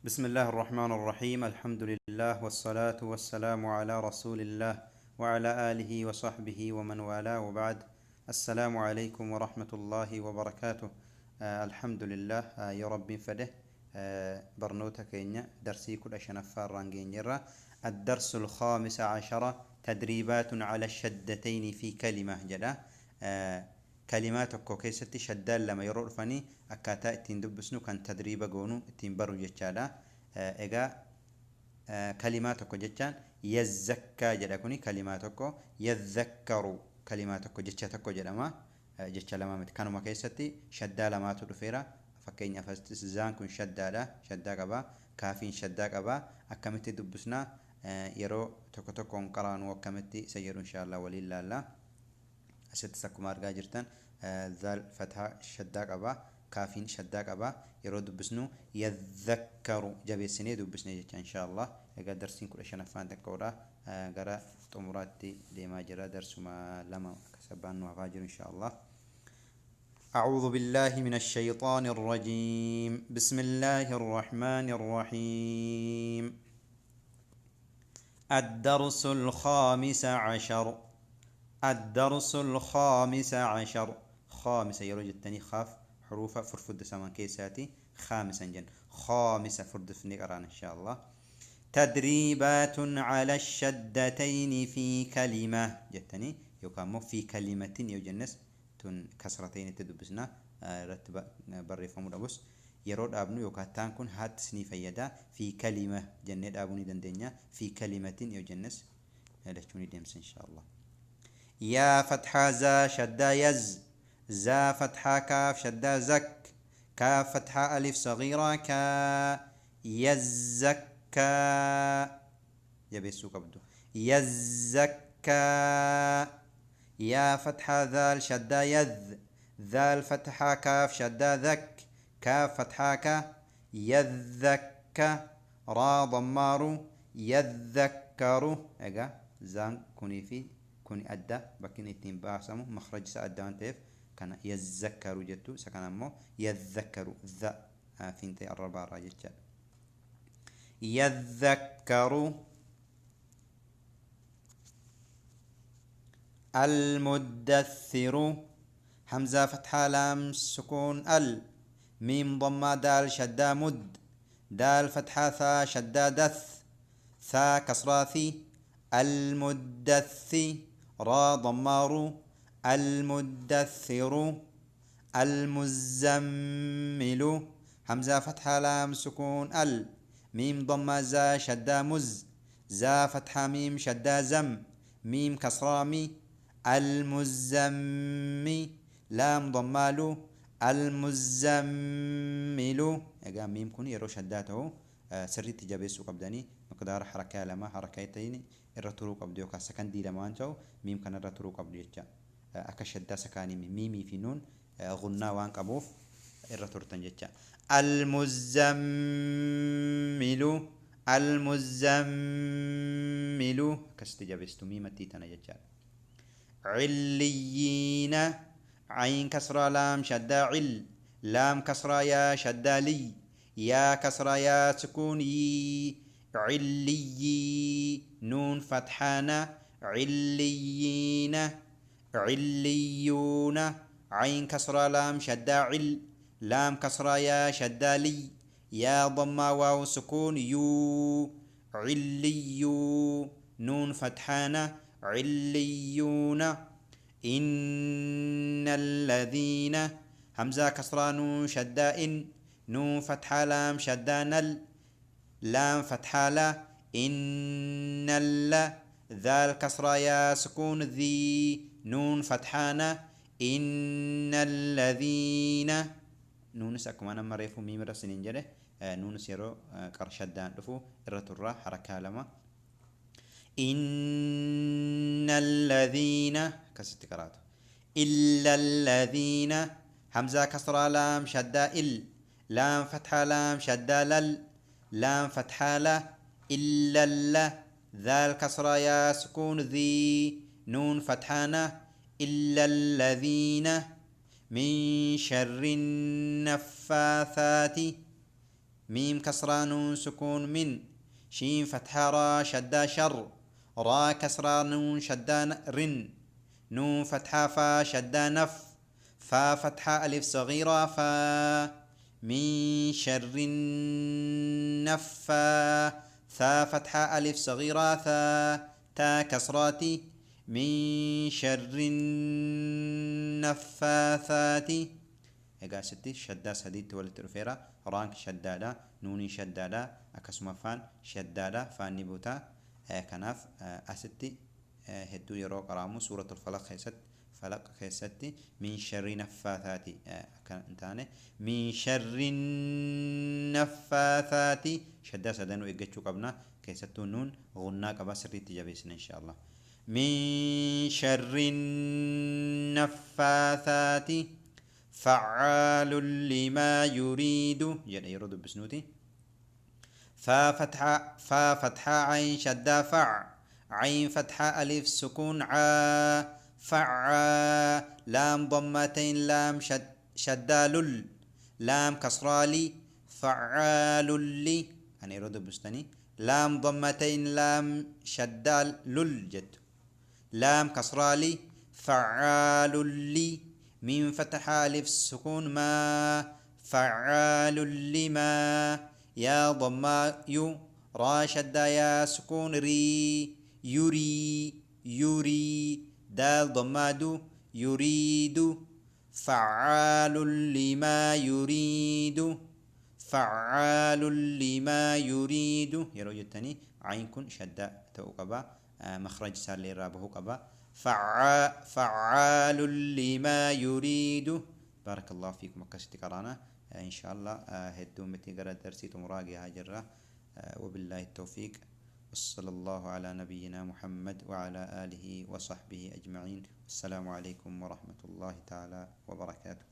بسم الله الرحمن الرحيم. الحمد لله والصلاة والسلام على رسول الله وعلى آله وصحبه ومن والاه وبعد. السلام عليكم ورحمة الله وبركاته. الحمد لله. يا رب فده. برنوتا كينيا درسي كل أشنفار رانجين جرا. الدرس الخامس عشر تدريبات على الشدتين في كلمة جدا. كلمات كوكيستي شدال لما يرور فني أكاتا اتين دبسنو كان تدريبا قونو اتين برو جتشادا. إيجا كلماتك جتشان يزكى جدكوني كلماتك يذكروا كلماتك جتشاتك جدما جتشا لما متكانوا مكيستي شدا لما تدفيرا فكين يفستزان كن شدادا شدا قبا كافين شدا قبا أكمتي دبسنا يرو تكو تكو قران وكمتي سيرو إن شاء الله ولله الله أسد سكو مارجا جرتن. ذال فتحة شدا قبا كافين شدا قبا يرود بسنو يذكروا جابي السنة دو بسنة إن شاء الله. إذا درسين كل شيء نفان تكورا جرا تمراتي لما جرا درس ما لما كسبان وفاجر إن شاء الله. أعوذ بالله من الشيطان الرجيم. بسم الله الرحمن الرحيم. الدرس الخامس عشر. الدرس الخامس عشر. خامسة يروج التاني خاف حروف فرفد سمان كيساتي خامسا جن خامسة فرد في نقران إن شاء الله. تدريبات على الشدتين في كلمة جتني يقام في كلمة يوجنس تن كسرتين تدبسنا رتب بري فمودبس يرود أبنو يوكاتان كن هات سني فيدا في كلمة جنة أبوني دندنيا في كلمة يوجنس هذا شوني ديمس إن شاء الله. يا فتحة زا شدا يز زا فتحة كاف شدا زك كاف فتحة ألف صغيرة كا يزكا يبسو قبضو يزكا. يا فتحة ذال شدا يذ ذال فتحة كاف شدا ذك كاف فتحة كا يذكا را ضمارو يذكرو اجا زان كوني في كوني أدى بكين اتنين باسمو مخرج سأدان تيف كان يذكروا جتو سكان أمو يذكروا ذا فينتي الربع راجتشال يذكروا. المدثر همزة فتحة لام سكون ميم ضمة دال شدا مد دال فتحة ثا شدا دث ثا كسراثي المدثي را ضمار المدثر. المزمل همزة فتحة لام سكون ميم ضمة زا شدا مز زا فتحة ميم شدا زم ميم كسرامي المزمي لام ضمالو المزمل اجا ميم كون يرو شداته سري تجابيسو قبداني مقدار حركة لما حركتين الرتورو قبديو كاسكن دي لما انتو ميم كان الرتورو قبديو جا أكشدة سكاني ميمي في نون غنا وان قبوف الرتور تنجتشا. المزمل المزمل كاستجابستو ميمتي تنجتشا. عليين عين كسرى لام شدا لام كسرى يا شدا لي يا كسرى يا سكوني علي نون فتحانا عليين عليون عين كسرى لام شدا لام كسرى يا شدا لي يا ضمة واو سكون يو عليو نون فتحانا عليون. إن الذين همزة كسرى نون شدا نون فتحة لام شدا لام فتحة لا إن ذال كسرى يا سكون ذي نون فتحانا إن الذين نون سأكم أنا مريفو ميم رسنين جده نون سيرو كرشدان دفو الرتورة حركة لما إن الذين كستكرات إلا الذين همزة كسرى لام شدا لام فتحة لام شدا لام فتحة لا إلا ذال كسرى يا سكون ذي نون فتحانا إلا الذين من شر النفاثات ميم كسرة نون سكون من. شين فتحة را شدة شر. را كسرة نون شدة رن. نون فتحة فا شدة نف. فا فتحة ألف صغيرة فا. من شر النفا. ثا فتحة ألف صغيرة ثا. تا كسراتي. من شر النفاثات. egaa asitti shaddaa sadiitti walitti dhufeera. raan shaddaadha, nuuni shaddaadha, akkasuma faan shaddaadha, faanni buutaa. kanaaf asitti hedduu yeroo qaraamu suuratul falaq keessatti min sharri naffaasaati akka hin taane min sharri naffaasaati shaddaa sadanuu eeggachuu qabna. keessattuu nuun gunnaa qaba, sirriitti jabeessina inshaallah. min sharri naffaasaati فعال لما يريد جد يرد بسنوتي. فا فتحة عين شدة فع. عين فتحة ألف سكون ع. فع. لام ضمتين لام شدة لل. لام كسرالي. فعال لي أنا يرد بستني. لام ضمتين لام شدة لل جد. لام كسرالي. فعال لي. من فتح ألف سكون ما. فعال لما. يا ضما يو. را شدة يا سكون ري. يري يري. دال ضمادو يريد. فعال لما يريد. فعال لما يريد يروج التاني. عين كن شدة توقبا مخرج سال لي رابه قبا. فعال لما يريد. بارك الله فيكم وكستي قرانا إن شاء الله. هدو متي قرأ درسي تمراقي هاجرة. وبالله التوفيق. وصلى الله على نبينا محمد وعلى آله وصحبه أجمعين. السلام عليكم ورحمة الله تعالى وبركاته.